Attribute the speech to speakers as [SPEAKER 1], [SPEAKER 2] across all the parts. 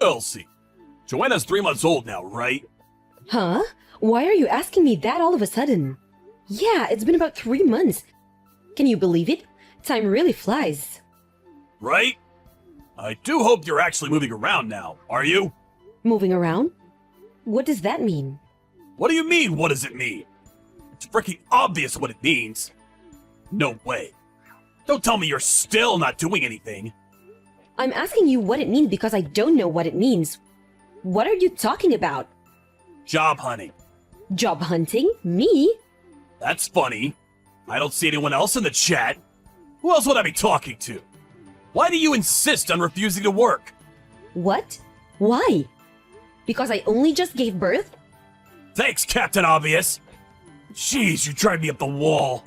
[SPEAKER 1] Elsie, Joanna's 3 months old now, right?
[SPEAKER 2] Huh? Why are you asking me that all of a sudden? Yeah, it's been about 3 months. Can you believe it? Time really flies.
[SPEAKER 1] Right? I do hope you're actually moving around now, are you?
[SPEAKER 2] Moving around? What does that mean?
[SPEAKER 1] What do you mean, what does it mean? It's freaking obvious what it means. No way. Don't tell me you're still not doing anything.
[SPEAKER 2] I'm asking you what it means because I don't know what it means. What are you talking about?
[SPEAKER 1] Job hunting.
[SPEAKER 2] Job hunting? Me?
[SPEAKER 1] That's funny. I don't see anyone else in the chat. Who else would I be talking to? Why do you insist on refusing to work?
[SPEAKER 2] What? Why? Because I only just gave birth?
[SPEAKER 1] Thanks, Captain Obvious. Jeez, you drive me up the wall.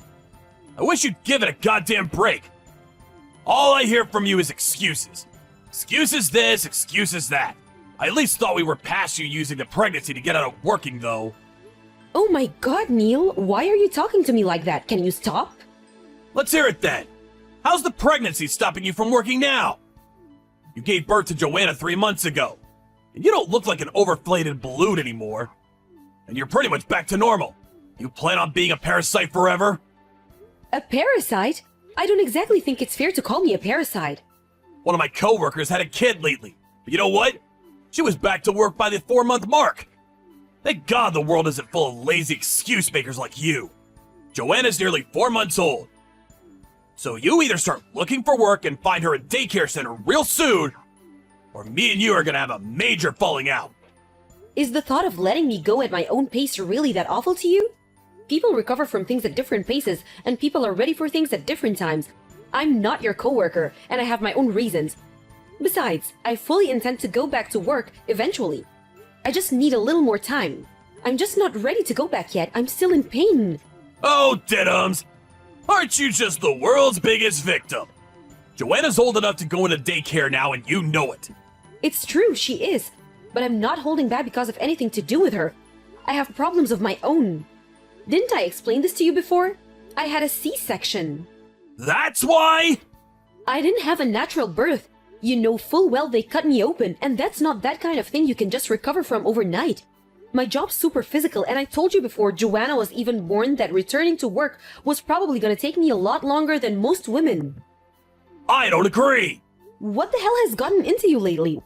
[SPEAKER 1] I wish you'd give it a goddamn break. All I hear from you is excuses. Excuses this, excuses that. I at least thought we were past you using the pregnancy to get out of working, though.
[SPEAKER 2] Oh my god, Neil, why are you talking to me like that? Can you stop?
[SPEAKER 1] Let's hear it then. How's the pregnancy stopping you from working now? You gave birth to Joanna 3 months ago, and you don't look like an overinflated balloon anymore. And you're pretty much back to normal. You plan on being a parasite forever?
[SPEAKER 2] A parasite? I don't exactly think it's fair to call me a parasite.
[SPEAKER 1] One of my coworkers had a kid lately, but you know what? She was back to work by the 4-month mark. Thank God the world isn't full of lazy excuse makers like you. Joanna's nearly 4 months old. So you either start looking for work and find her a daycare center real soon, or me and you are gonna have a major falling out.
[SPEAKER 2] Is the thought of letting me go at my own pace really that awful to you? People recover from things at different paces, and people are ready for things at different times. I'm not your coworker, and I have my own reasons. Besides, I fully intend to go back to work eventually. I just need a little more time. I'm just not ready to go back yet. I'm still in pain.
[SPEAKER 1] Oh, Diddums! Aren't you just the world's biggest victim? Joanna's old enough to go into daycare now, and you know it.
[SPEAKER 2] It's true, she is. But I'm not holding back because of anything to do with her. I have problems of my own. Didn't I explain this to you before? I had a C-section.
[SPEAKER 1] That's why?
[SPEAKER 2] I didn't have a natural birth. You know full well they cut me open, and that's not that kind of thing you can just recover from overnight. My job's super physical, and I told you before Joanna was even born that returning to work was probably gonna take me a lot longer than most women.
[SPEAKER 1] I don't agree!
[SPEAKER 2] What the hell has gotten into you lately?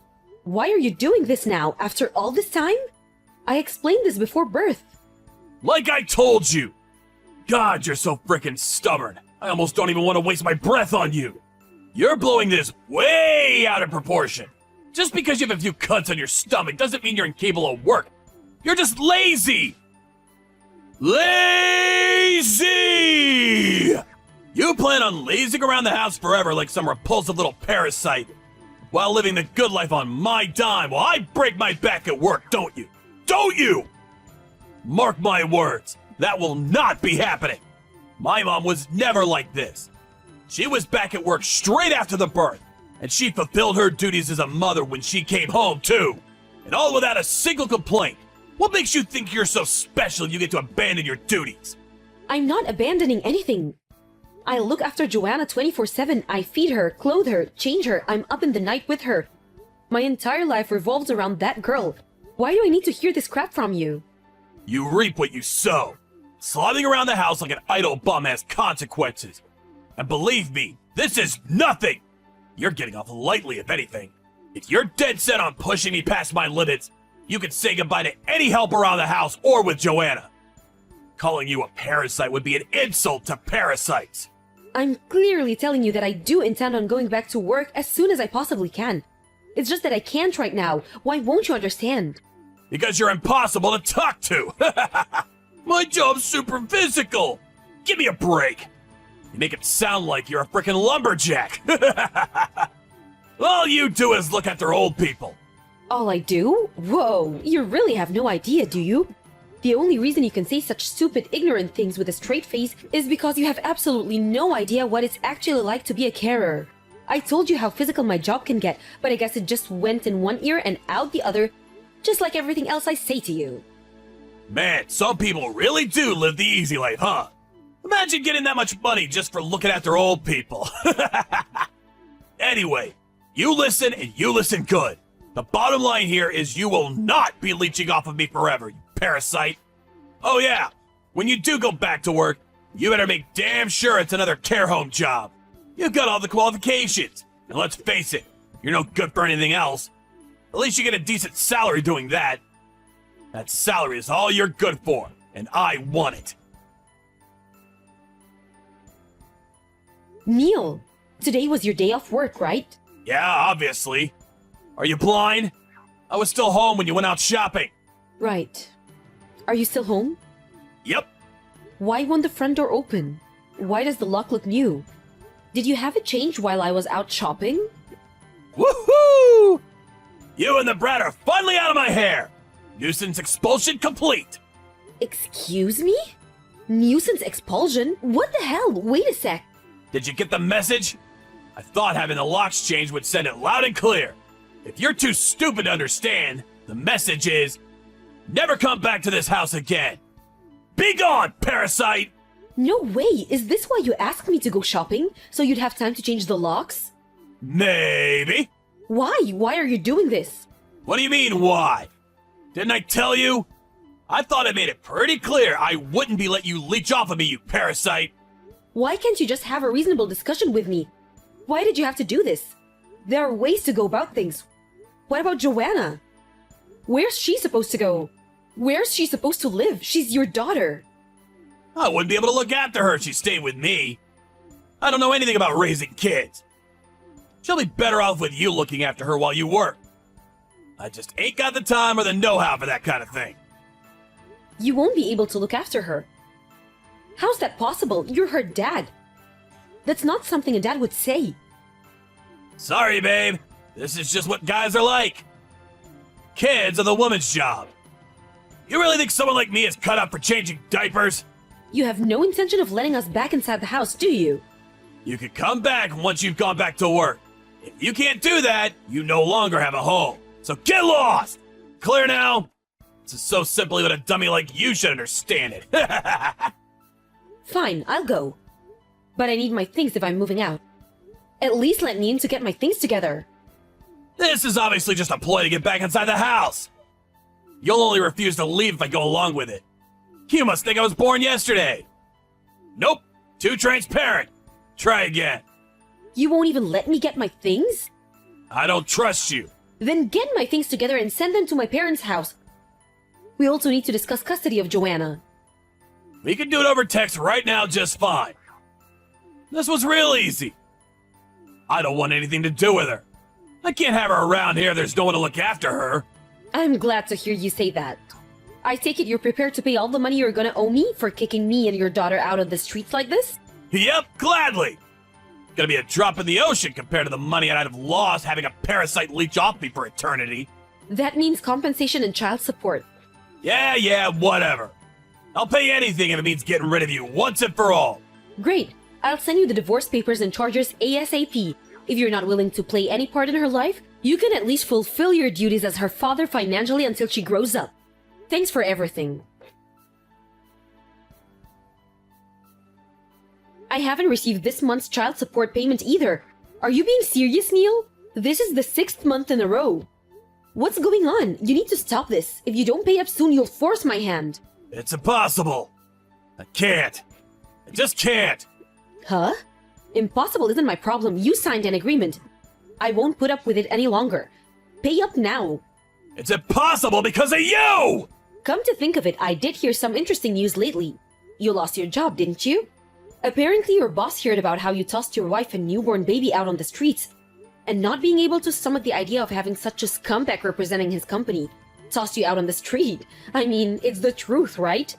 [SPEAKER 2] Why are you doing this now, after all this time? I explained this before birth.
[SPEAKER 1] Like I told you! God, you're so frickin' stubborn. I almost don't even want to waste my breath on you. You're blowing this way out of proportion. Just because you have a few cuts on your stomach doesn't mean you're incapable of work. You're just lazy! Lazy! You plan on lazing around the house forever like some repulsive little parasite, while living the good life on my dime while I break my back at work, don't you? Don't you? Mark my words, that will not be happening. My mom was never like this. She was back at work straight after the birth, and she fulfilled her duties as a mother when she came home too. And all without a single complaint. What makes you think you're so special you get to abandon your duties?
[SPEAKER 2] I'm not abandoning anything. I look after Joanna 24/7. I feed her, clothe her, change her. I'm up in the night with her. My entire life revolves around that girl. Why do I need to hear this crap from you?
[SPEAKER 1] You reap what you sow. Slobbing around the house like an idle bum has consequences. And believe me, this is nothing! You're getting off lightly, if anything. If you're dead set on pushing me past my limits, you can say goodbye to any help around the house or with Joanna. Calling you a parasite would be an insult to parasites.
[SPEAKER 2] I'm clearly telling you that I do intend on going back to work as soon as I possibly can. It's just that I can't right now. Why won't you understand?
[SPEAKER 1] Because you're impossible to talk to. My job's super physical. Give me a break. You make it sound like you're a frickin' lumberjack. All you do is look after old people.
[SPEAKER 2] All I do? Whoa, you really have no idea, do you? The only reason you can say such stupid, ignorant things with a straight face is because you have absolutely no idea what it's actually like to be a carer. I told you how physical my job can get, but I guess it just went in one ear and out the other, just like everything else I say to you.
[SPEAKER 1] Man, some people really do live the easy life, huh? Imagine getting that much money just for looking after old people. Anyway, you listen and you listen good. The bottom line here is you will not be leeching off of me forever, you parasite. Oh yeah, when you do go back to work, you better make damn sure it's another care home job. You've got all the qualifications, and let's face it, you're no good for anything else. At least you get a decent salary doing that. That salary is all you're good for, and I want it.
[SPEAKER 2] Neil, today was your day off work, right?
[SPEAKER 1] Yeah, obviously. Are you blind? I was still home when you went out shopping.
[SPEAKER 2] Right. Are you still home?
[SPEAKER 1] Yep.
[SPEAKER 2] Why won't the front door open? Why does the lock look new? Did you have it changed while I was out shopping?
[SPEAKER 1] Woohoo! You and the brat are finally out of my hair! Nuisance expulsion complete!
[SPEAKER 2] Excuse me? Nuisance expulsion? What the hell? Wait a sec.
[SPEAKER 1] Did you get the message? I thought having the locks changed would send it loud and clear. If you're too stupid to understand, the message is, never come back to this house again. Be gone, parasite!
[SPEAKER 2] No way! Is this why you asked me to go shopping? So you'd have time to change the locks?
[SPEAKER 1] Maybe.
[SPEAKER 2] Why? Why are you doing this?
[SPEAKER 1] What do you mean, why? Didn't I tell you? I thought I made it pretty clear I wouldn't be letting you leech off of me, you parasite.
[SPEAKER 2] Why can't you just have a reasonable discussion with me? Why did you have to do this? There are ways to go about things. What about Joanna? Where's she supposed to go? Where's she supposed to live? She's your daughter.
[SPEAKER 1] I wouldn't be able to look after her if she stayed with me. I don't know anything about raising kids. She'll be better off with you looking after her while you work. I just ain't got the time or the know-how for that kind of thing.
[SPEAKER 2] You won't be able to look after her. How's that possible? You're her dad. That's not something a dad would say.
[SPEAKER 1] Sorry, babe. This is just what guys are like. Kids are the woman's job. You really think someone like me is cut out for changing diapers?
[SPEAKER 2] You have no intention of letting us back inside the house, do you?
[SPEAKER 1] You can come back once you've gone back to work. If you can't do that, you no longer have a home. So get lost! Clear now? This is so simply what a dummy like you should understand it.
[SPEAKER 2] Fine, I'll go. But I need my things if I'm moving out. At least let me in to get my things together.
[SPEAKER 1] This is obviously just a ploy to get back inside the house. You'll only refuse to leave if I go along with it. You must think I was born yesterday. Nope, too transparent. Try again.
[SPEAKER 2] You won't even let me get my things?
[SPEAKER 1] I don't trust you.
[SPEAKER 2] Then get my things together and send them to my parents' house. We also need to discuss custody of Joanna.
[SPEAKER 1] We can do it over text right now just fine. This was real easy. I don't want anything to do with her. I can't have her around here if there's no one to look after her.
[SPEAKER 2] I'm glad to hear you say that. I take it you're prepared to pay all the money you're gonna owe me for kicking me and your daughter out of the streets like this?
[SPEAKER 1] Yep, gladly. Gonna be a drop in the ocean compared to the money I'd have lost having a parasite leech off me for eternity.
[SPEAKER 2] That means compensation and child support.
[SPEAKER 1] Yeah, whatever. I'll pay anything if it means getting rid of you once and for all.
[SPEAKER 2] Great. I'll send you the divorce papers and charges ASAP. If you're not willing to play any part in her life, you can at least fulfill your duties as her father financially until she grows up. Thanks for everything. I haven't received this month's child support payment either. Are you being serious, Neil? This is the 6th month in a row. What's going on? You need to stop this. If you don't pay up soon, you'll force my hand.
[SPEAKER 1] It's impossible. I can't. I just can't.
[SPEAKER 2] Huh? Impossible isn't my problem. You signed an agreement. I won't put up with it any longer. Pay up now.
[SPEAKER 1] It's impossible because of you!
[SPEAKER 2] Come to think of it, I did hear some interesting news lately. You lost your job, didn't you? Apparently your boss heard about how you tossed your wife and newborn baby out on the streets. And not being able to stomach the idea of having such a scumbag representing his company tossed you out on the street. I mean, it's the truth, right?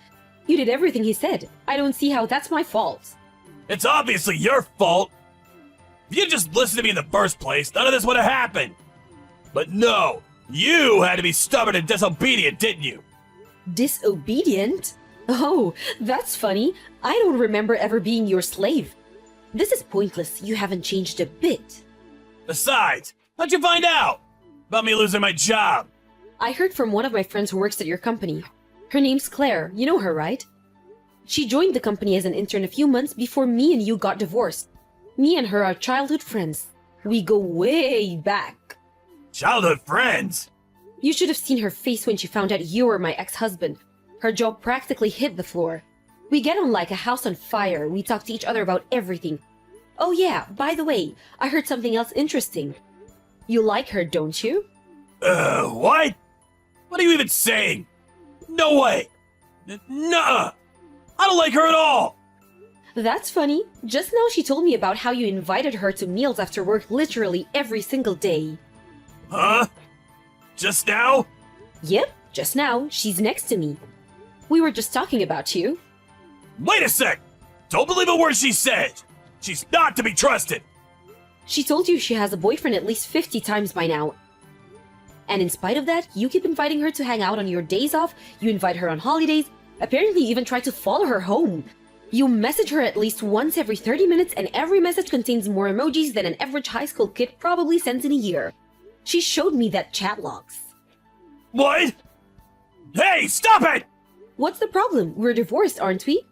[SPEAKER 2] You did everything he said. I don't see how that's my fault.
[SPEAKER 1] It's obviously your fault. If you just listened to me in the first place, none of this would have happened. But no, you had to be stubborn and disobedient, didn't you?
[SPEAKER 2] Disobedient? Oh, that's funny. I don't remember ever being your slave. This is pointless. You haven't changed a bit.
[SPEAKER 1] Besides, how'd you find out about me losing my job?
[SPEAKER 2] I heard from one of my friends who works at your company. Her name's Claire. You know her, right? She joined the company as an intern a few months before me and you got divorced. Me and her are childhood friends. We go way back.
[SPEAKER 1] Childhood friends?
[SPEAKER 2] You should have seen her face when she found out you were my ex-husband. Her jaw practically hit the floor. We get on like a house on fire. We talk to each other about everything. Oh yeah, by the way, I heard something else interesting. You like her, don't you?
[SPEAKER 1] What? What are you even saying? No way! Nuh-uh! I don't like her at all!
[SPEAKER 2] That's funny. Just now she told me about how you invited her to meals after work literally every single day.
[SPEAKER 1] Huh? Just now?
[SPEAKER 2] Yep, just now. She's next to me. We were just talking about you.
[SPEAKER 1] Wait a sec! Don't believe a word she said! She's not to be trusted!
[SPEAKER 2] She told you she has a boyfriend at least 50 times by now. And in spite of that, you keep inviting her to hang out on your days off, you invite her on holidays, apparently you even try to follow her home. You message her at least once every 30 minutes and every message contains more emojis than an average high school kid probably sends in a year. She showed me that chat logs.
[SPEAKER 1] What? Hey, stop it!
[SPEAKER 2] What's the problem? We're divorced, aren't we?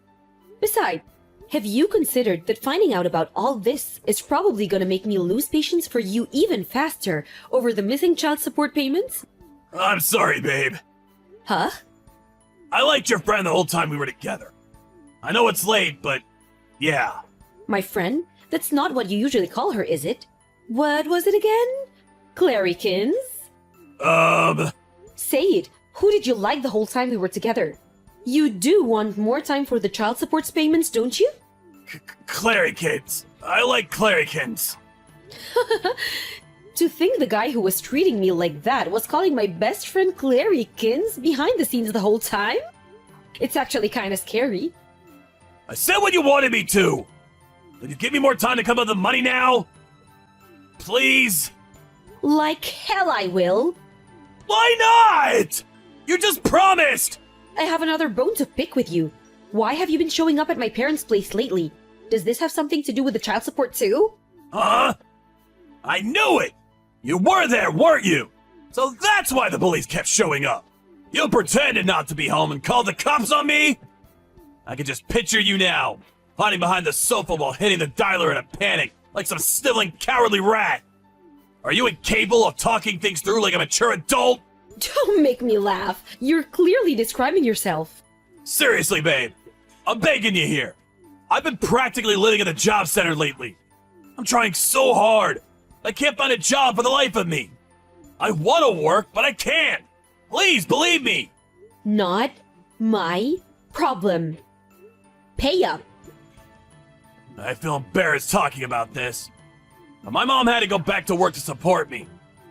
[SPEAKER 2] Besides, have you considered that finding out about all this is probably gonna make me lose patience for you even faster over the missing child support payments?
[SPEAKER 1] I'm sorry, babe.
[SPEAKER 2] Huh?
[SPEAKER 1] I liked your friend the whole time we were together. I know it's late, but yeah.
[SPEAKER 2] My friend? That's not what you usually call her, is it? What was it again? Clarykins? Say it. Who did you like the whole time we were together? You do want more time for the child support payments, don't you?
[SPEAKER 1] Clarykins. I like Clarykins.
[SPEAKER 2] To think the guy who was treating me like that was calling my best friend Clarykins behind the scenes the whole time? It's actually kinda scary.
[SPEAKER 1] I said what you wanted me to! Will you give me more time to come up with the money now? Please?
[SPEAKER 2] Like hell I will.
[SPEAKER 1] Why not? You just promised!
[SPEAKER 2] I have another bone to pick with you. Why have you been showing up at my parents' place lately? Does this have something to do with the child support too?
[SPEAKER 1] Huh? I knew it! You were there, weren't you? So that's why the police kept showing up. You pretended not to be home and called the cops on me? I can just picture you now, hiding behind the sofa while hitting the dialer in a panic, like some sniveling cowardly rat. Are you incapable of talking things through like a mature adult?
[SPEAKER 2] Don't make me laugh. You're clearly describing yourself.
[SPEAKER 1] Seriously, babe. I'm begging you here. I've been practically living at the job center lately. I'm trying so hard. I can't find a job for the life of me. I want to work, but I can't. Please, believe me.
[SPEAKER 2] Not my problem. Pay up.
[SPEAKER 1] I feel embarrassed talking about this. But my mom had to go back to work to support me.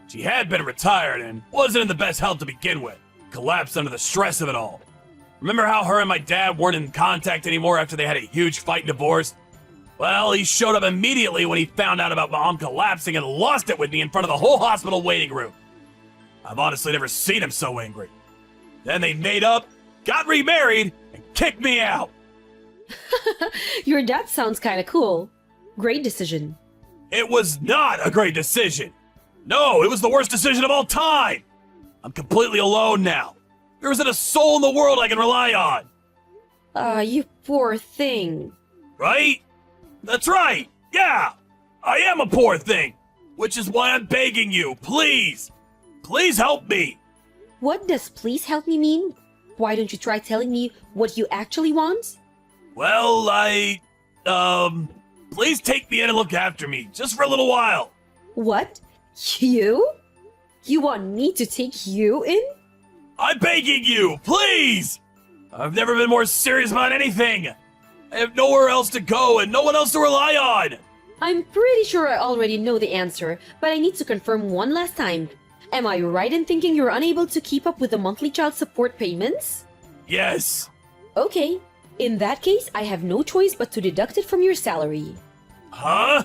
[SPEAKER 1] She had been retired and wasn't in the best health to begin with. Collapsed under the stress of it all. Remember how her and my dad weren't in contact anymore after they had a huge fight and divorce? Well, he showed up immediately when he found out about Mom collapsing and lost it with me in front of the whole hospital waiting room. I've honestly never seen him so angry. Then they made up, got remarried, and kicked me out.
[SPEAKER 2] Your dad sounds kinda cool. Great decision.
[SPEAKER 1] It was not a great decision. No, it was the worst decision of all time. I'm completely alone now. There isn't a soul in the world I can rely on.
[SPEAKER 2] You poor thing.
[SPEAKER 1] Right? That's right. Yeah. I am a poor thing. Which is why I'm begging you, please. Please help me.
[SPEAKER 2] What does please help me mean? Why don't you try telling me what you actually want?
[SPEAKER 1] Well, please take me in and look after me, just for a little while.
[SPEAKER 2] What? You? You want me to take you in?
[SPEAKER 1] I'm begging you, please! I've never been more serious about anything. I have nowhere else to go and no one else to rely on.
[SPEAKER 2] I'm pretty sure I already know the answer, but I need to confirm one last time. Am I right in thinking you're unable to keep up with the monthly child support payments?
[SPEAKER 1] Yes.
[SPEAKER 2] Okay. In that case, I have no choice but to deduct it from your salary.
[SPEAKER 1] Huh?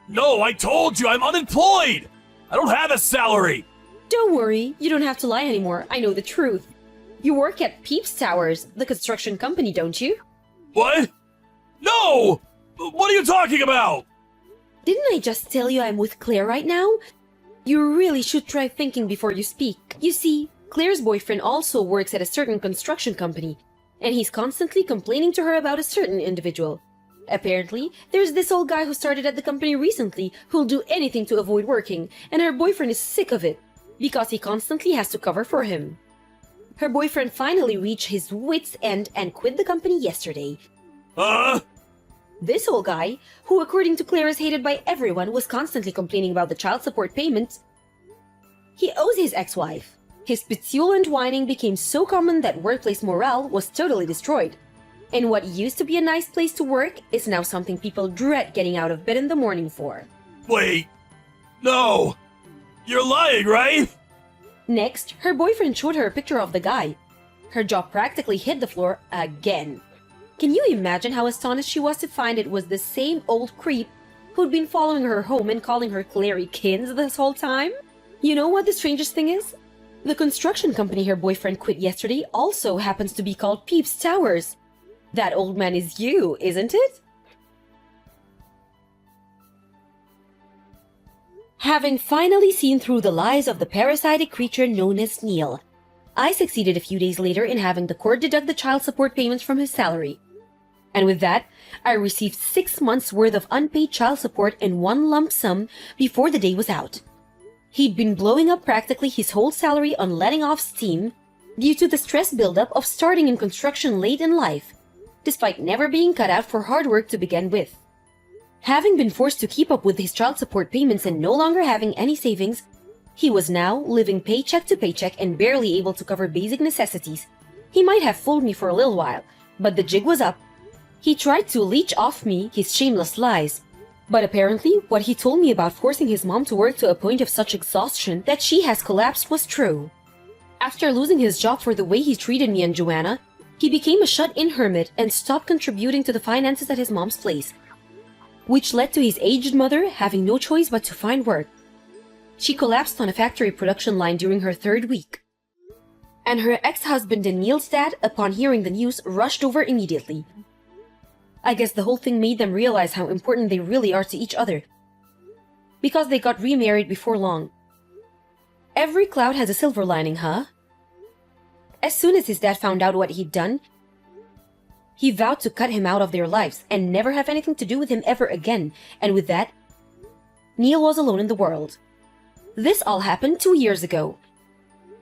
[SPEAKER 1] No, I told you I'm unemployed. I don't have a salary.
[SPEAKER 2] Don't worry, you don't have to lie anymore. I know the truth. You work at Peeps Towers, the construction company, don't you?
[SPEAKER 1] What? No! What are you talking about?
[SPEAKER 2] Didn't I just tell you I'm with Claire right now? You really should try thinking before you speak. You see, Claire's boyfriend also works at a certain construction company, and he's constantly complaining to her about a certain individual. Apparently, there's this old guy who started at the company recently who'll do anything to avoid working, and her boyfriend is sick of it because he constantly has to cover for him. Her boyfriend finally reached his wits' end and quit the company yesterday. This old guy, who according to Claire is hated by everyone, was constantly complaining about the child support payments he owes his ex-wife. His petulant whining became so common that workplace morale was totally destroyed. And what used to be a nice place to work is now something people dread getting out of bed in the morning for.
[SPEAKER 1] Wait. No. You're lying, right?
[SPEAKER 2] Next, her boyfriend showed her a picture of the guy. Her jaw practically hit the floor again. Can you imagine how astonished she was to find it was the same old creep who'd been following her home and calling her Clary Kins this whole time? You know what the strangest thing is? The construction company her boyfriend quit yesterday also happens to be called Peeps Towers. That old man is you, isn't it? Having finally seen through the lies of the parasitic creature known as Neil, I succeeded a few days later in having the court deduct the child support payments from his salary. And with that, I received 6 months' worth of unpaid child support in one lump sum before the day was out. He'd been blowing up practically his whole salary on letting off steam due to the stress buildup of starting in construction late in life, despite never being cut out for hard work to begin with. Having been forced to keep up with his child support payments and no longer having any savings, he was now living paycheck to paycheck and barely able to cover basic necessities. He might have fooled me for a little while, but the jig was up. He tried to leech off me his shameless lies, but apparently what he told me about forcing his mom to work to a point of such exhaustion that she has collapsed was true. After losing his job for the way he treated me and Joanna, he became a shut-in hermit and stopped contributing to the finances at his mom's place, which led to his aged mother having no choice but to find work. She collapsed on a factory production line during her 3rd week. And her ex-husband and Neil's dad, upon hearing the news, rushed over immediately. I guess the whole thing made them realize how important they really are to each other, because they got remarried before long. Every cloud has a silver lining, huh? As soon as his dad found out what he'd done, he vowed to cut him out of their lives and never have anything to do with him ever again, and with that, Neil was alone in the world. This all happened 2 years ago.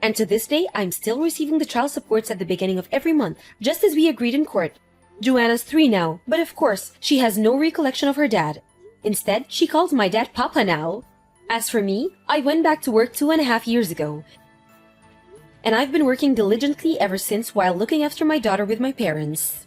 [SPEAKER 2] And to this day, I'm still receiving the child supports at the beginning of every month, just as we agreed in court. Joanna's 3 now, but of course, she has no recollection of her dad. Instead, she calls my dad Papa now. As for me, I went back to work 2.5 years ago. And I've been working diligently ever since while looking after my daughter with my parents.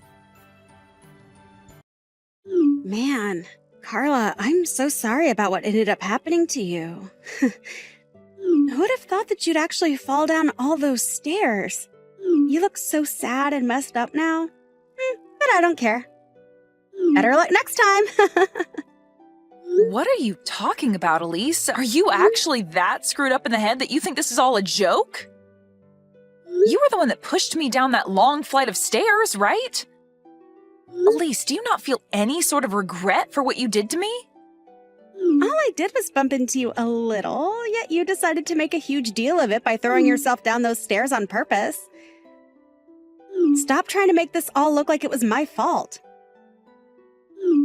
[SPEAKER 3] Man, Carla, I'm so sorry about what ended up happening to you. Who would have thought that you'd actually fall down all those stairs? You look so sad and messed up now. But I don't care. Better luck next time.
[SPEAKER 4] What are you talking about, Elise? Are you actually that screwed up in the head that you think this is all a joke? You were the one that pushed me down that long flight of stairs, right? Elise, do you not feel any sort of regret for what you did to me?
[SPEAKER 3] All I did was bump into you a little, yet you decided to make a huge deal of it by throwing yourself down those stairs on purpose. Stop trying to make this all look like it was my fault.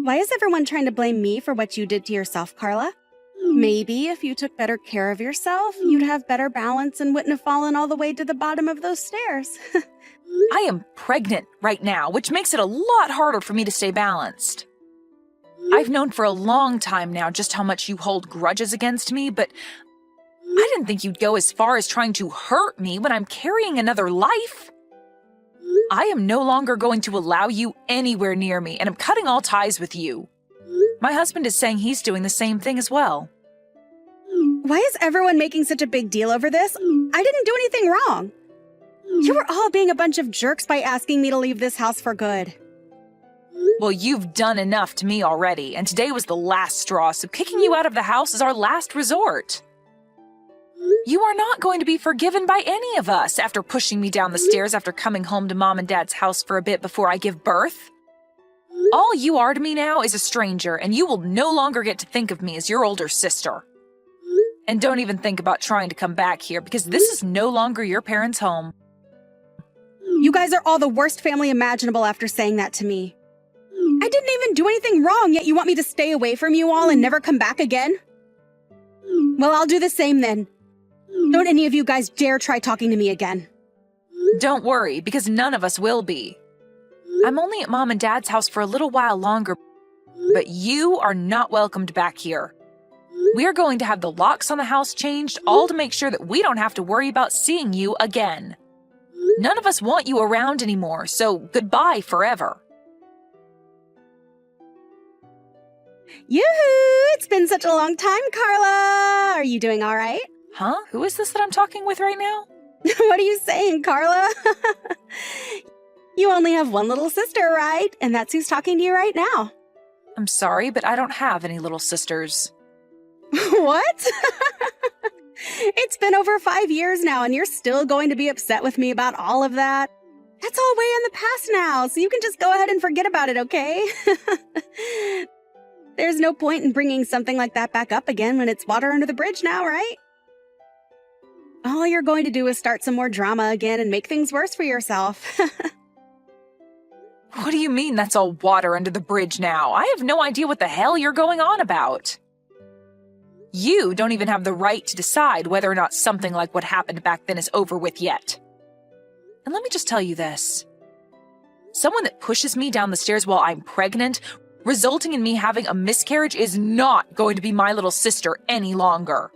[SPEAKER 3] Why is everyone trying to blame me for what you did to yourself, Carla? Maybe if you took better care of yourself, you'd have better balance and wouldn't have fallen all the way to the bottom of those stairs.
[SPEAKER 4] I am pregnant right now, which makes it a lot harder for me to stay balanced. I've known for a long time now just how much you hold grudges against me, but I didn't think you'd go as far as trying to hurt me when I'm carrying another life. I am no longer going to allow you anywhere near me, and I'm cutting all ties with you. My husband is saying he's doing the same thing as well.
[SPEAKER 3] Why is everyone making such a big deal over this? I didn't do anything wrong. You were all being a bunch of jerks by asking me to leave this house for good.
[SPEAKER 4] Well, you've done enough to me already, and today was the last straw, so kicking you out of the house is our last resort. You are not going to be forgiven by any of us after pushing me down the stairs after coming home to Mom and Dad's house for a bit before I give birth. All you are to me now is a stranger, and you will no longer get to think of me as your older sister. And don't even think about trying to come back here, because this is no longer your parents' home.
[SPEAKER 3] You guys are all the worst family imaginable after saying that to me. I didn't even do anything wrong, yet you want me to stay away from you all and never come back again? Well, I'll do the same then. Don't any of you guys dare try talking to me again.
[SPEAKER 4] Don't worry, because none of us will be. I'm only at Mom and Dad's house for a little while longer, but you are not welcomed back here. We are going to have the locks on the house changed, all to make sure that we don't have to worry about seeing you again. None of us want you around anymore, so goodbye forever.
[SPEAKER 3] Yoo-hoo! It's been such a long time, Carla! Are you doing all right?
[SPEAKER 4] Huh? Who is this that I'm talking with right now?
[SPEAKER 3] What are you saying, Carla? You only have one little sister, right? And that's who's talking to you right now.
[SPEAKER 4] I'm sorry, but I don't have any little sisters.
[SPEAKER 3] What? It's been over 5 years now, and you're still going to be upset with me about all of that? That's all way in the past now, so you can just go ahead and forget about it, okay? There's no point in bringing something like that back up again when it's water under the bridge now, right? All you're going to do is start some more drama again and make things worse for yourself.
[SPEAKER 4] What do you mean that's all water under the bridge now? I have no idea what the hell you're going on about. You don't even have the right to decide whether or not something like what happened back then is over with yet. And let me just tell you this. Someone that pushes me down the stairs while I'm pregnant, resulting in me having a miscarriage, is not going to be my little sister any longer.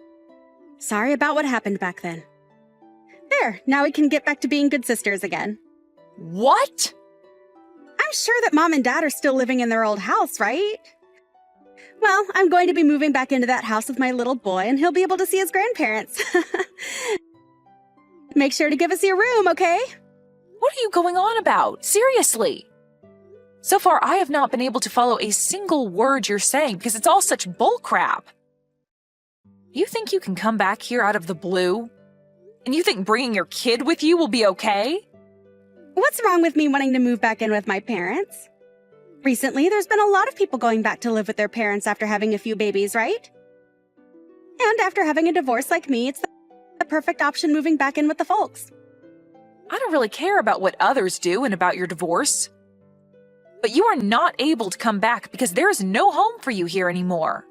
[SPEAKER 3] Sorry about what happened back then. There, now we can get back to being good sisters again.
[SPEAKER 4] What?
[SPEAKER 3] I'm sure that Mom and Dad are still living in their old house, right? Well, I'm going to be moving back into that house with my little boy, and he'll be able to see his grandparents. Make sure to give us your room, okay?
[SPEAKER 4] What are you going on about? Seriously? So far, I have not been able to follow a single word you're saying because it's all such bullcrap. You think you can come back here out of the blue? And you think bringing your kid with you will be okay?
[SPEAKER 3] What's wrong with me wanting to move back in with my parents? Recently, there's been a lot of people going back to live with their parents after having a few babies, right? And after having a divorce like me, it's the perfect option moving back in with the folks.
[SPEAKER 4] I don't really care about what others do and about your divorce. But you are not able to come back because there is no home for you here anymore.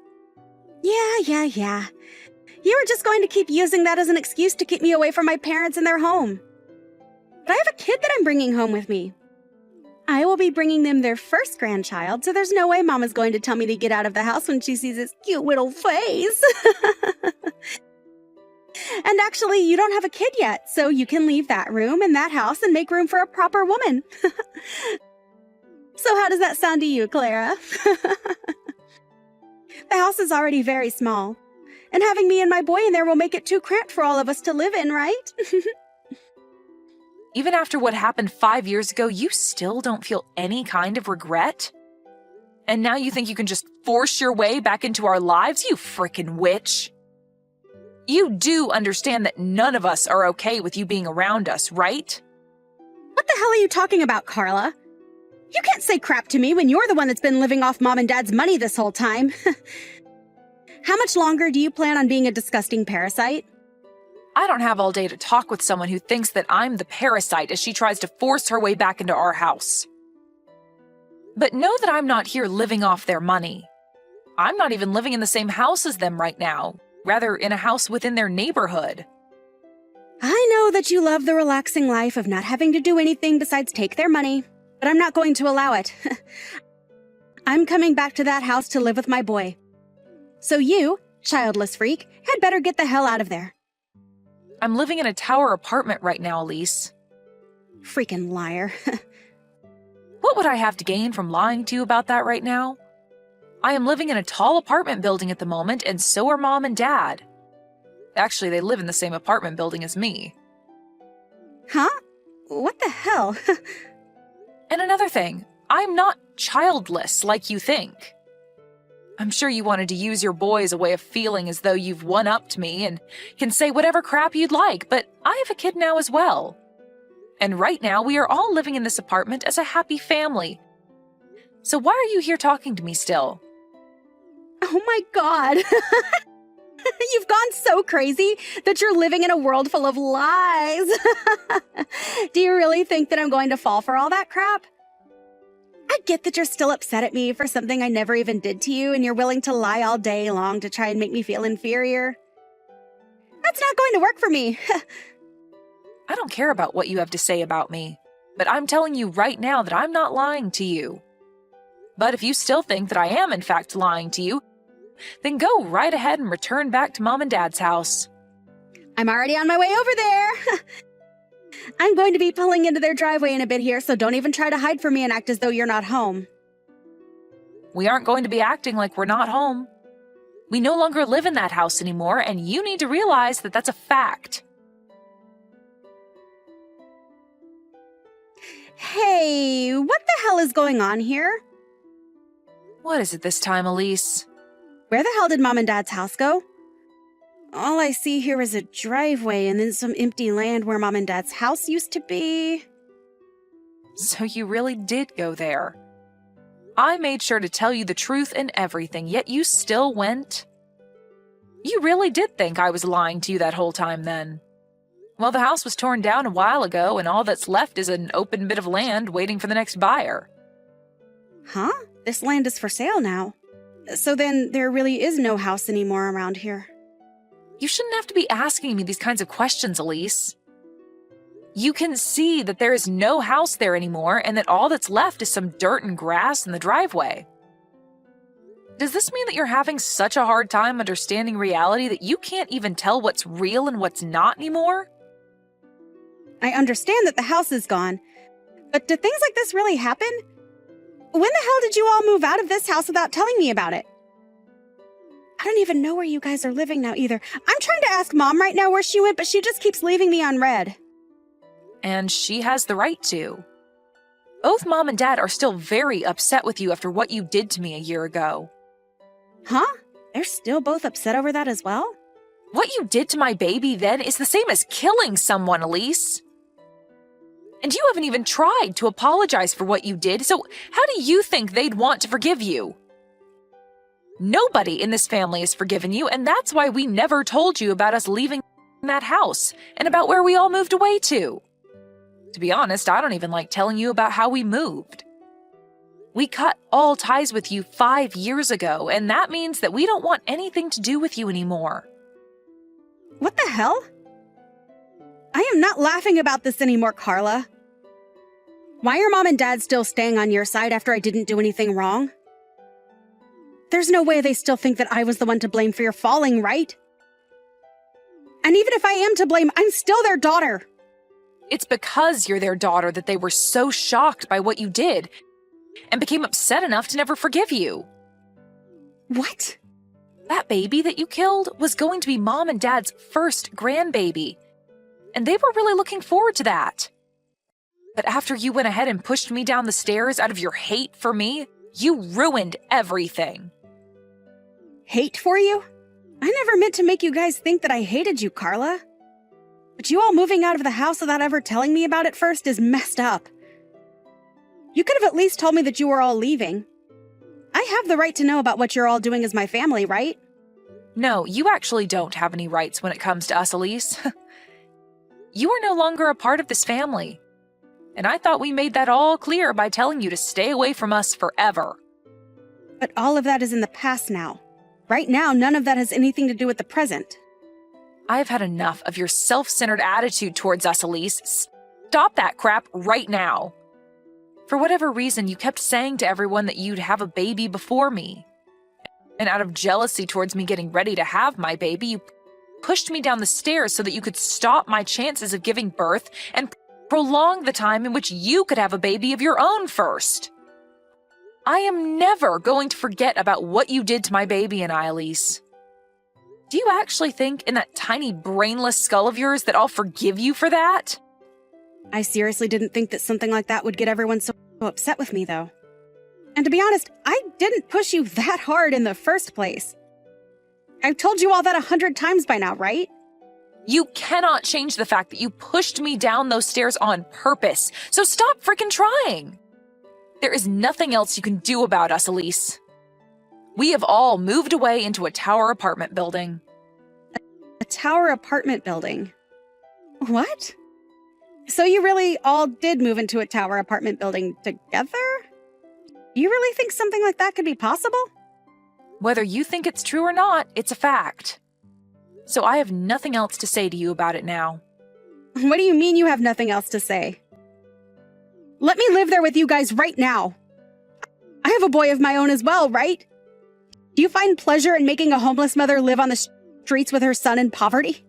[SPEAKER 3] Yeah. You were just going to keep using that as an excuse to keep me away from my parents and their home. But I have a kid that I'm bringing home with me. I will be bringing them their first grandchild, so there's no way Mama's going to tell me to get out of the house when she sees his cute little face. And actually, you don't have a kid yet, so you can leave that room and that house and make room for a proper woman. So how does that sound to you, Clara? The house is already very small, and having me and my boy in there will make it too cramped for all of us to live in, right?
[SPEAKER 4] Even after what happened 5 years ago, you still don't feel any kind of regret? And now you think you can just force your way back into our lives, you frickin' witch? You do understand that none of us are okay with you being around us, right?
[SPEAKER 3] What the hell are you talking about, Carla? You can't say crap to me when you're the one that's been living off Mom and Dad's money this whole time. How much longer do you plan on being a disgusting parasite?
[SPEAKER 4] I don't have all day to talk with someone who thinks that I'm the parasite as she tries to force her way back into our house. But know that I'm not here living off their money. I'm not even living in the same house as them right now, rather in a house within their neighborhood.
[SPEAKER 3] I know that you love the relaxing life of not having to do anything besides take their money, but I'm not going to allow it. I'm coming back to that house to live with my boy. So you, childless freak, had better get the hell out of there.
[SPEAKER 4] I'm living in a tower apartment right now, Elise.
[SPEAKER 3] Freaking liar.
[SPEAKER 4] What would I have to gain from lying to you about that right now? I am living in a tall apartment building at the moment, and so are Mom and Dad. Actually, they live in the same apartment building as me.
[SPEAKER 3] Huh? What the hell?
[SPEAKER 4] And another thing, I'm not childless like you think. I'm sure you wanted to use your boy as a way of feeling as though you've one-upped me and can say whatever crap you'd like, but I have a kid now as well. And right now, we are all living in this apartment as a happy family. So why are you here talking to me still?
[SPEAKER 3] Oh my god. You've gone so crazy that you're living in a world full of lies. Do you really think that I'm going to fall for all that crap? I I get that you're still upset at me for something I never even did to you, and you're willing to lie all day long to try and make me feel inferior. That's not going to work for me.
[SPEAKER 4] I don't care about what you have to say about me, but I'm telling you right now that I'm not lying to you. But if you still think that I am in fact lying to you, then go right ahead and return back to Mom and Dad's house.
[SPEAKER 3] I'm already on my way over there. I'm going to be pulling into their driveway in a bit here, so don't even try to hide from me and act as though you're not home.
[SPEAKER 4] We aren't going to be acting like we're not home. We no longer live in that house anymore, and you need to realize that that's a fact.
[SPEAKER 3] Hey, what the hell is going on here?
[SPEAKER 4] What is it this time, Elise?
[SPEAKER 3] Where the hell did Mom and Dad's house go? All I see here is a driveway and then some empty land where Mom and Dad's house used to be.
[SPEAKER 4] So you really did go there. I made sure to tell you the truth and everything, yet you still went? You really did think I was lying to you that whole time then. Well, the house was torn down a while ago, and all that's left is an open bit of land waiting for the next buyer.
[SPEAKER 3] Huh? This land is for sale now. So then there really is no house anymore around here.
[SPEAKER 4] You shouldn't have to be asking me these kinds of questions, Elise. You can see that there is no house there anymore and that all that's left is some dirt and grass in the driveway. Does this mean that you're having such a hard time understanding reality that you can't even tell what's real and what's not anymore?
[SPEAKER 3] I understand that the house is gone, but do things like this really happen? When the hell did you all move out of this house without telling me about it? I don't even know where you guys are living now either. I'm trying to ask Mom right now where she went, but she just keeps leaving me unread.
[SPEAKER 4] And she has the right to. Both Mom and Dad are still very upset with you after what you did to me a year ago.
[SPEAKER 3] Huh? They're still both upset over that as well?
[SPEAKER 4] What you did to my baby then is the same as killing someone, Elise. And you haven't even tried to apologize for what you did, so how do you think they'd want to forgive you? Nobody in this family has forgiven you, and that's why we never told you about us leaving that house and about where we all moved away to. To be honest, I don't even like telling you about how we moved. We cut all ties with you 5 years ago, and that means that we don't want anything to do with you anymore.
[SPEAKER 3] What the hell? I am not laughing about this anymore, Carla. Why are Mom and Dad still staying on your side after I didn't do anything wrong? There's no way they still think that I was the one to blame for your falling, right? And even if I am to blame, I'm still their daughter.
[SPEAKER 4] It's because you're their daughter that they were so shocked by what you did and became upset enough to never forgive you.
[SPEAKER 3] What?
[SPEAKER 4] That baby that you killed was going to be Mom and Dad's first grandbaby, and they were really looking forward to that. But after you went ahead and pushed me down the stairs out of your hate for me, you ruined everything.
[SPEAKER 3] Hate for you? I never meant to make you guys think that I hated you, Carla. But you all moving out of the house without ever telling me about it first is messed up. You could have at least told me that you were all leaving. I have the right to know about what you're all doing as my family, right?
[SPEAKER 4] No, you actually don't have any rights when it comes to us, Elise. You are no longer a part of this family. And I thought we made that all clear by telling you to stay away from us forever.
[SPEAKER 3] But all of that is in the past now. Right now, none of that has anything to do with the present.
[SPEAKER 4] I've had enough of your self-centered attitude towards us, Elise. Stop that crap right now. For whatever reason, you kept saying to everyone that you'd have a baby before me. And out of jealousy towards me getting ready to have my baby, you pushed me down the stairs so that you could stop my chances of giving birth and prolong the time in which you could have a baby of your own first. I am never going to forget about what you did to my baby and I, Elise. Do you actually think in that tiny brainless skull of yours that I'll forgive you for that?
[SPEAKER 3] I seriously didn't think that something like that would get everyone so upset with me, though. And to be honest, I didn't push you that hard in the first place. I've told you all that 100 times by now, right?
[SPEAKER 4] You cannot change the fact that you pushed me down those stairs on purpose, so stop freaking trying. There is nothing else you can do about us, Elise. We have all moved away into a tower apartment building.
[SPEAKER 3] A tower apartment building? What? So you really all did move into a tower apartment building together? Do you really think something like that could be possible?
[SPEAKER 4] Whether you think it's true or not, it's a fact. So I have nothing else to say to you about it now.
[SPEAKER 3] What do you mean you have nothing else to say? Let me live there with you guys right now. I have a boy of my own as well, right? Do you find pleasure in making a homeless mother live on the streets with her son in poverty?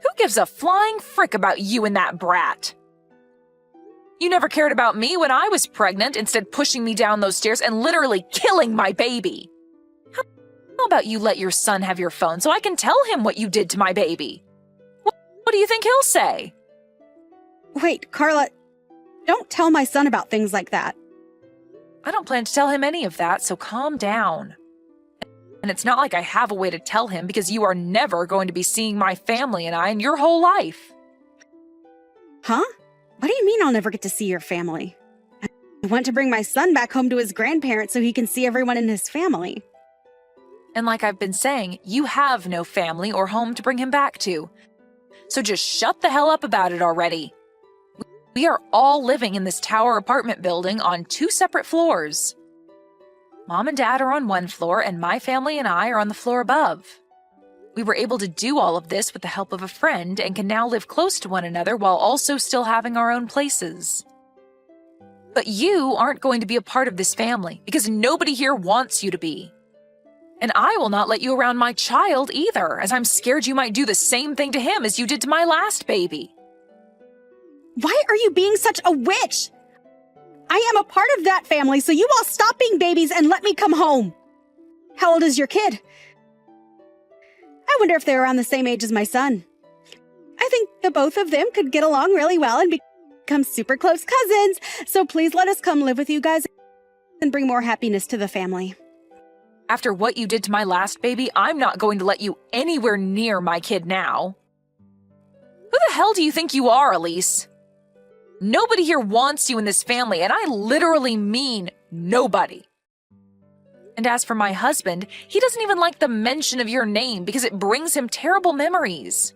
[SPEAKER 4] Who gives a flying frick about you and that brat? You never cared about me when I was pregnant, instead pushing me down those stairs and literally killing my baby. How about you let your son have your phone so I can tell him what you did to my baby? What do you think he'll say?
[SPEAKER 3] Wait, Carla, don't tell my son about things like that.
[SPEAKER 4] I don't plan to tell him any of that, so calm down. And it's not like I have a way to tell him because you are never going to be seeing my family and I in your whole life.
[SPEAKER 3] Huh? What do you mean I'll never get to see your family? I want to bring my son back home to his grandparents so he can see everyone in his family.
[SPEAKER 4] And like I've been saying, you have no family or home to bring him back to. So just shut the hell up about it already. We are all living in this tower apartment building on 2 separate floors. Mom and Dad are on 1 floor, and my family and I are on the floor above. We were able to do all of this with the help of a friend and can now live close to one another while also still having our own places. But you aren't going to be a part of this family because nobody here wants you to be. And I will not let you around my child either, as I'm scared you might do the same thing to him as you did to my last baby.
[SPEAKER 3] Why are you being such a witch? I am a part of that family, so you all stop being babies and let me come home. How old is your kid? I wonder if they're around the same age as my son. I think the both of them could get along really well and become super close cousins, so please let us come live with you guys and bring more happiness to the family.
[SPEAKER 4] After what you did to my last baby, I'm not going to let you anywhere near my kid now. Who the hell do you think you are, Elise? Nobody here wants you in this family, and I literally mean nobody. And as for my husband, he doesn't even like the mention of your name because it brings him terrible memories.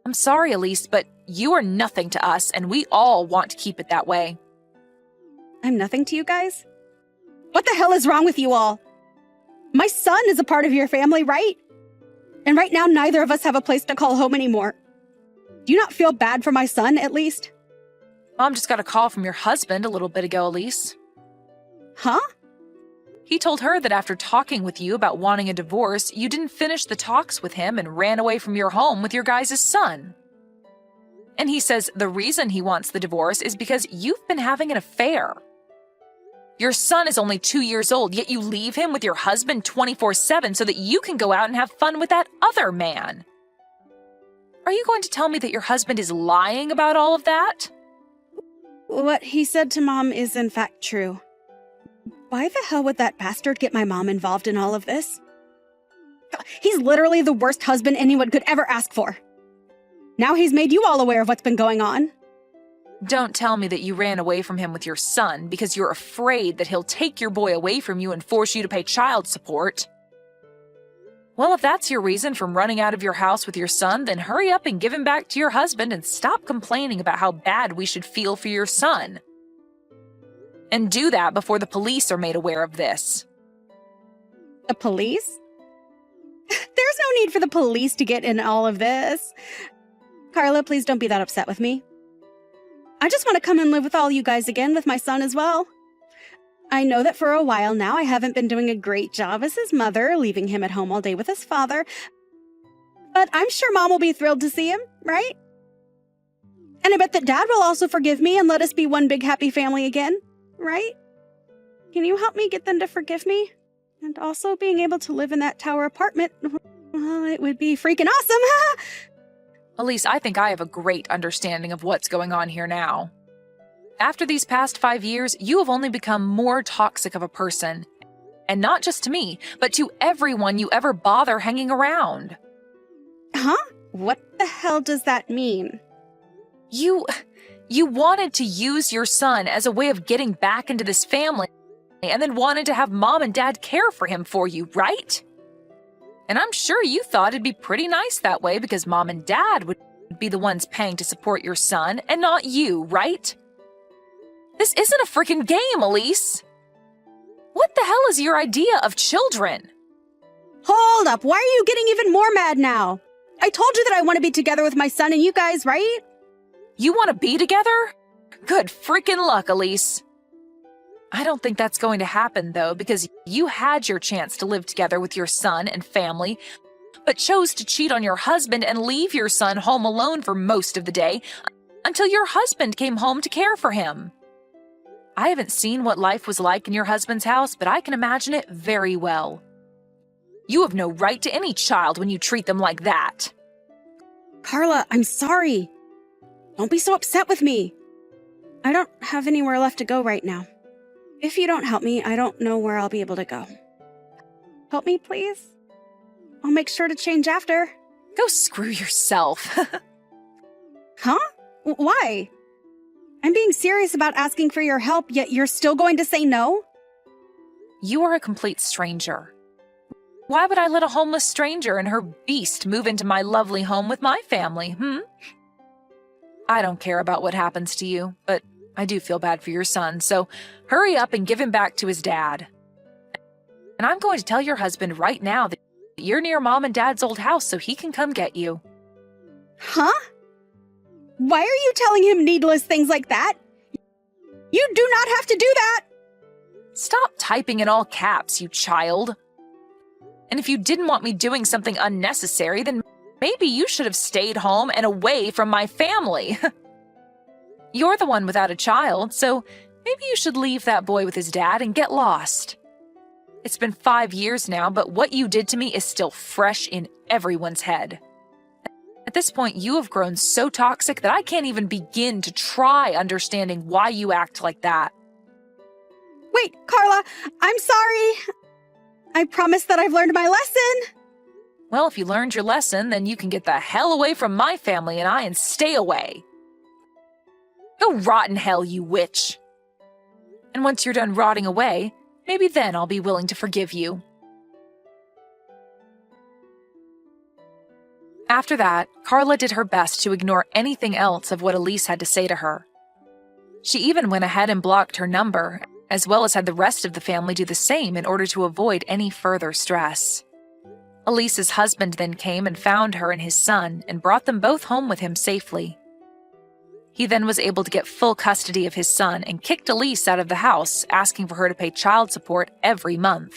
[SPEAKER 4] I'm sorry, Elise, but you are nothing to us, and we all want to keep it that way.
[SPEAKER 3] I'm nothing to you guys? What the hell is wrong with you all? My son is a part of your family, right? And right now, neither of us have a place to call home anymore. Do you not feel bad for my son, at least?
[SPEAKER 4] Mom just got a call from your husband a little bit ago, Elise.
[SPEAKER 3] Huh?
[SPEAKER 4] He told her that after talking with you about wanting a divorce, you didn't finish the talks with him and ran away from your home with your guys' son. And he says the reason he wants the divorce is because you've been having an affair. Your son is only 2 years old, yet you leave him with your husband 24/7 so that you can go out and have fun with that other man. Are you going to tell me that your husband is lying about all of that?
[SPEAKER 3] What he said to Mom is in fact true. Why the hell would that bastard get my mom involved in all of this? He's literally the worst husband anyone could ever ask for. Now he's made you all aware of what's been going on.
[SPEAKER 4] Don't tell me that you ran away from him with your son because you're afraid that he'll take your boy away from you and force you to pay child support. Well, if that's your reason for running out of your house with your son, then hurry up and give him back to your husband and stop complaining about how bad we should feel for your son. And do that before the police are made aware of this.
[SPEAKER 3] The police? There's no need for the police to get in all of this. Carla, please don't be that upset with me. I just want to come and live with all you guys again with my son as well. I know that for a while now I haven't been doing a great job as his mother, leaving him at home all day with his father. But I'm sure Mom will be thrilled to see him, right? And I bet that Dad will also forgive me and let us be one big happy family again, right? Can you help me get them to forgive me? And also being able to live in that tower apartment, well, it would be freaking awesome.
[SPEAKER 4] Elise, I think I have a great understanding of what's going on here now. After these past 5 years, you have only become more toxic of a person. And not just to me, but to everyone you ever bother hanging around.
[SPEAKER 3] Huh? What the hell does that mean?
[SPEAKER 4] You wanted to use your son as a way of getting back into this family and then wanted to have Mom and Dad care for him for you, right? And I'm sure you thought it'd be pretty nice that way because Mom and Dad would be the ones paying to support your son and not you, right? This isn't a freaking game, Elise. What the hell is your idea of children?
[SPEAKER 3] Hold up, why are you getting even more mad now? I told you that I want to be together with my son and you guys, right?
[SPEAKER 4] You want to be together? Good freaking luck, Elise. I don't think that's going to happen, though, because you had your chance to live together with your son and family, but chose to cheat on your husband and leave your son home alone for most of the day until your husband came home to care for him. I haven't seen what life was like in your husband's house, but I can imagine it very well. You have no right to any child when you treat them like that.
[SPEAKER 3] Carla, I'm sorry. Don't be so upset with me. I don't have anywhere left to go right now. If you don't help me, I don't know where I'll be able to go. Help me, please? I'll make sure to change after.
[SPEAKER 4] Go screw yourself.
[SPEAKER 3] Huh? Why? I'm being serious about asking for your help, yet you're still going to say no?
[SPEAKER 4] You are a complete stranger. Why would I let a homeless stranger and her beast move into my lovely home with my family, I don't care about what happens to you, but I do feel bad for your son, so hurry up and give him back to his dad. And I'm going to tell your husband right now that you're near Mom and Dad's old house so he can come get you.
[SPEAKER 3] Huh? Why are you telling him needless things like that? You do not have to do that!
[SPEAKER 4] Stop typing in all caps, you child. And if you didn't want me doing something unnecessary, then maybe you should have stayed home and away from my family. You're the one without a child, so maybe you should leave that boy with his dad and get lost. It's been 5 years now, but what you did to me is still fresh in everyone's head. At this point, you have grown so toxic that I can't even begin to try understanding why you act like that.
[SPEAKER 3] Wait, Carla, I'm sorry. I promise that I've learned my lesson.
[SPEAKER 4] Well, if you learned your lesson, then you can get the hell away from my family and stay away. Go rot in hell, you witch. And once you're done rotting away, maybe then I'll be willing to forgive you. After that, Carla did her best to ignore anything else of what Elise had to say to her. She even went ahead and blocked her number, as well as had the rest of the family do the same in order to avoid any further stress. Elise's husband then came and found her and his son and brought them both home with him safely. He then was able to get full custody of his son and kicked Elise out of the house, asking for her to pay child support every month.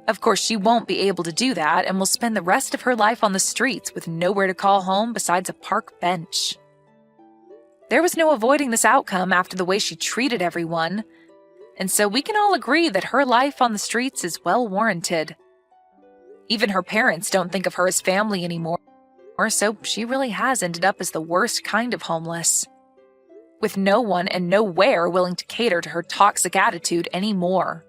[SPEAKER 4] Of course, she won't be able to do that and will spend the rest of her life on the streets with nowhere to call home besides a park bench. There was no avoiding this outcome after the way she treated everyone, and so we can all agree that her life on the streets is well warranted. Even her parents don't think of her as family anymore, so she really has ended up as the worst kind of homeless, with no one and nowhere willing to cater to her toxic attitude anymore.